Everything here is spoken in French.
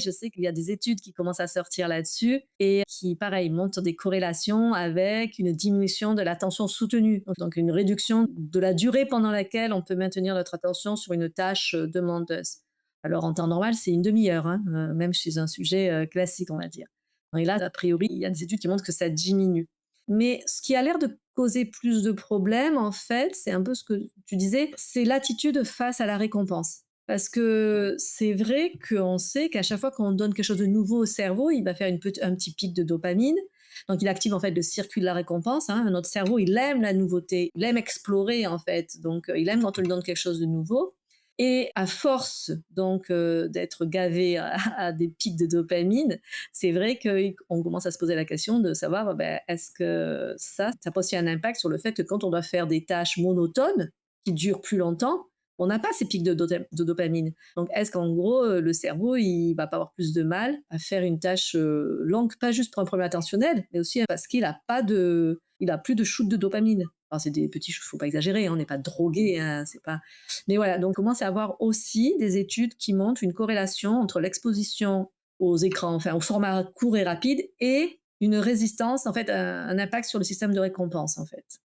Je sais qu'il y a des études qui commencent à sortir là-dessus et qui, pareil, montrent des corrélations avec une diminution de l'attention soutenue. Donc une réduction de la durée pendant laquelle on peut maintenir notre attention sur une tâche demandeuse. Alors en temps normal, c'est une demi-heure, hein, même chez un sujet classique, on va dire. Et là, a priori, il y a des études qui montrent que ça diminue. Mais ce qui a l'air de causer plus de problèmes, en fait, c'est un peu ce que tu disais, c'est l'attitude face à la récompense. Parce que c'est vrai qu'on sait qu'à chaque fois qu'on donne quelque chose de nouveau au cerveau, il va faire un petit pic de dopamine. Donc il active en fait le circuit de la récompense, hein. Notre cerveau, il aime la nouveauté, il aime explorer en fait. Donc il aime quand on lui donne quelque chose de nouveau. Et à force donc d'être gavé à des pics de dopamine, c'est vrai qu'on commence à se poser la question de savoir ben, est-ce que ça peut aussi un impact sur le fait que quand on doit faire des tâches monotones qui durent plus longtemps, on n'a pas ces pics de dopamine. Donc, est-ce qu'en gros, le cerveau, il va pas avoir plus de mal à faire une tâche longue, pas juste pour un problème attentionnel, mais aussi parce qu'il a pas de, il a plus de shoot de dopamine. Alors, c'est des petits shoots, faut pas exagérer, hein, on n'est pas drogué, hein, c'est pas. Mais voilà, donc on commence à avoir aussi des études qui montrent une corrélation entre l'exposition aux écrans, enfin au format court et rapide, et une résistance, en fait, un impact sur le système de récompense, en fait.